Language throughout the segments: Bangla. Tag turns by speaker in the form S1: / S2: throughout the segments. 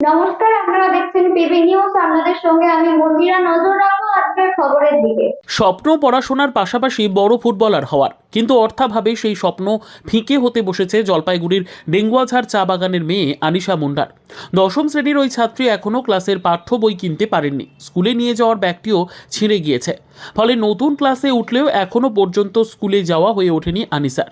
S1: নমস্কার, আপনারা দেখছেন পিবি নিউজ। আপনাদের সঙ্গে আমি মন্দিরা। নজর রাখবো আজকের খবরের দিকে।
S2: স্বপ্ন পড়াশোনার পাশাপাশি বড় ফুটবলার হওয়ার, কিন্তু অর্থাভাবে সেই স্বপ্ন ফিকে হতে বসেছে জলপাইগুড়ির ডেঙ্গুয়াঝাড় চা বাগানের মেয়ে আনিশা মুন্ডার। দশম শ্রেণীর ওই ছাত্রী এখনও ক্লাসের পাঠ্য বই কিনতে পারেননি। স্কুলে নিয়ে যাওয়ার ব্যাগটিও ছিঁড়ে গিয়েছে। ফলে নতুন ক্লাসে উঠলেও এখনও পর্যন্ত স্কুলে যাওয়া হয়ে ওঠেনি আনিসার।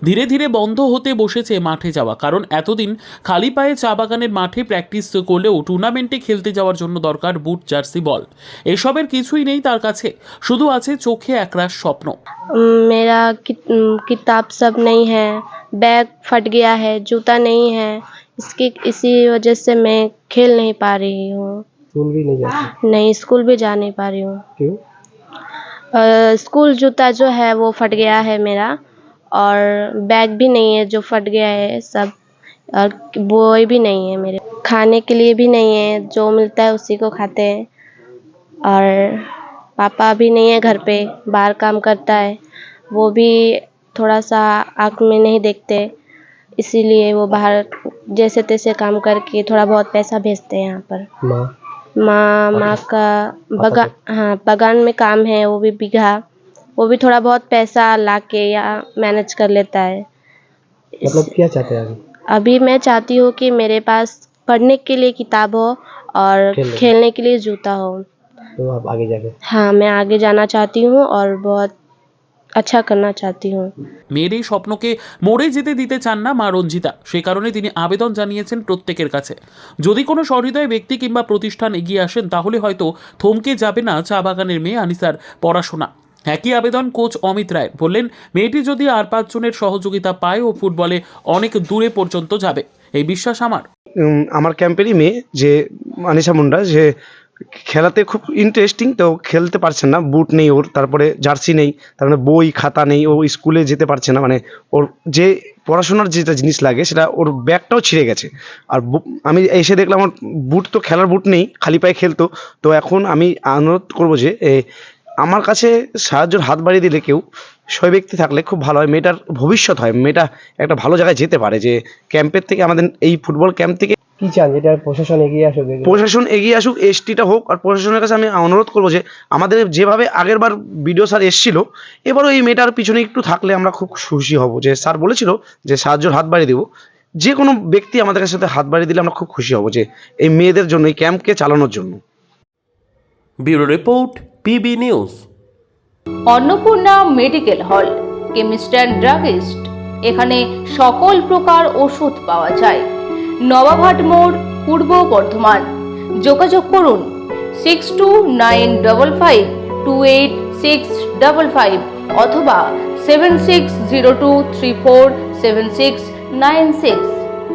S2: ধীরে ধীরে বন্ধ হতে বসেছে মাঠে যাওয়া, কারণ এতদিন খালি পায়ে চা বাগানের মাঠে প্র্যাকটিস করলেও টুর্নামেন্টে খেলতে যাওয়ার জন্য দরকার বুট, জার্সি, বল। এসবের কিছুই নেই তার কাছে, শুধু আছে চোখে একরাশ স্বপ্ন।
S3: मेरा किताब सब नहीं है, बैग फट गया है, जूता नहीं है, इसी वजह से मैं खेल नहीं पा रही हूँ।
S4: स्कूल भी नहीं जाती?
S3: नहीं, स्कूल भी जा नहीं पा रही हूँ।
S4: क्यों?
S3: स्कूल जूता जो है वो फट गया है मेरा, और बैग भी नहीं है, जो फट गया है सब, और बोई भी नहीं है मेरे, खाने के लिए भी नहीं है, जो मिलता है उसी को खाते हैं। और पापा भी नहीं है घर पे, बाहर काम करता है, वो भी थोड़ा सा आँख में नहीं देखते, इसीलिए वो बाहर जैसे तैसे काम करके थोड़ा बहुत पैसा भेजते हैं यहाँ पर। माँ का बगान में काम है, वो भी बीघा, वो भी थोड़ा बहुत पैसा ला के या मैनेज कर लेता है।
S4: मतलब क्या चाहते हैं
S3: अभी मैं चाहती हूँ कि मेरे पास पढ़ने के लिए किताब हो और खेलने के लिए जूता हो।
S4: तो आप आगे जाके?
S3: हाँ, मैं आगे जाना चाहती हूँ और बहुत अच्छा करना चाहती हूँ।
S2: মেয়ের এই স্বপ্নকে মরে যেতে দিতে চান না মা রঞ্জিতা। সে কারণে তিনি আবেদন জানিয়েছেন প্রত্যেকের কাছে, যদি কোনো সহৃদয় ব্যক্তি কিংবা প্রতিষ্ঠান এগিয়ে আসেন তাহলে হয়তো থমকে যাবে না চা বাগানের মেয়ে আনিসার পড়াশোনা। একই আবেদন কোচ অমিত রায়। বললেন, মেয়েটি যদি আর 5 জনের সহযোগিতা পায় ও ফুটবলে অনেক দূরে পর্যন্ত যাবে, এই বিশ্বাস আমার।
S5: আমার ক্যাম্পেরই মেয়ে যে আনিশা মুন্ডা, যে খেলাতে খুব ইন্টারেস্টিং, তো খেলতে পারছেন না, বুট নেই ওর, তারপরে জার্সি নেই, তারপরে বই খাতা নেই, ও স্কুলে যেতে পারছে না, মানে ওর যে পড়াশোনার যেটা জিনিস লাগে সেটা ওর ব্যাগটাও ছিঁড়ে গেছে। আর আমি এসে দেখলাম আমার বুট, তো খেলার বুট নেই, খালি পায়ে খেলতো। তো এখন আমি অনুরোধ করবো যে আমার কাছে সাহায্যের হাত বাড়িয়ে দিলে কেউ সই ব্যক্তি থাকলে খুব ভালো হয়, মেয়েটার ভবিষ্যৎ হয়, মেয়েটা একটা ভালো জায়গায় যেতে পারে। যে ক্যাম্পের থেকে, আমাদের এই ফুটবল ক্যাম্প থেকে
S4: কি চান যেটা প্রশাসন এগিয়ে আসুক?
S5: প্রশাসন এগিয়ে আসুক, এসটিটা হোক। আর প্রশাসনের কাছে আমি অনুরোধ করবো যে আমাদের যেভাবে আগেরবার বিডিও স্যার এসেছিল, এবারও এই মেয়েটার পিছনে একটু থাকলে আমরা খুব খুশি হব। যে স্যার বলেছিল যে সাহায্যের হাত বাড়িয়ে দেবো, যে কোনো ব্যক্তি আমাদের সাথে হাত বাড়িয়ে দিলে আমরা খুব খুশি হব যে এই মেয়েদের জন্য, এই ক্যাম্পকে চালানোর জন্য।
S2: Bureau report, PB news.
S6: Annapurna medical hall, chemist and druggist. এখানে সকল প্রকার ওষুধ পাওয়া যায়। নবাবহাট মোড়, পূর্ব বর্ধমান। যোগাযোগ করুন 6295528655 অথবা 7602347696।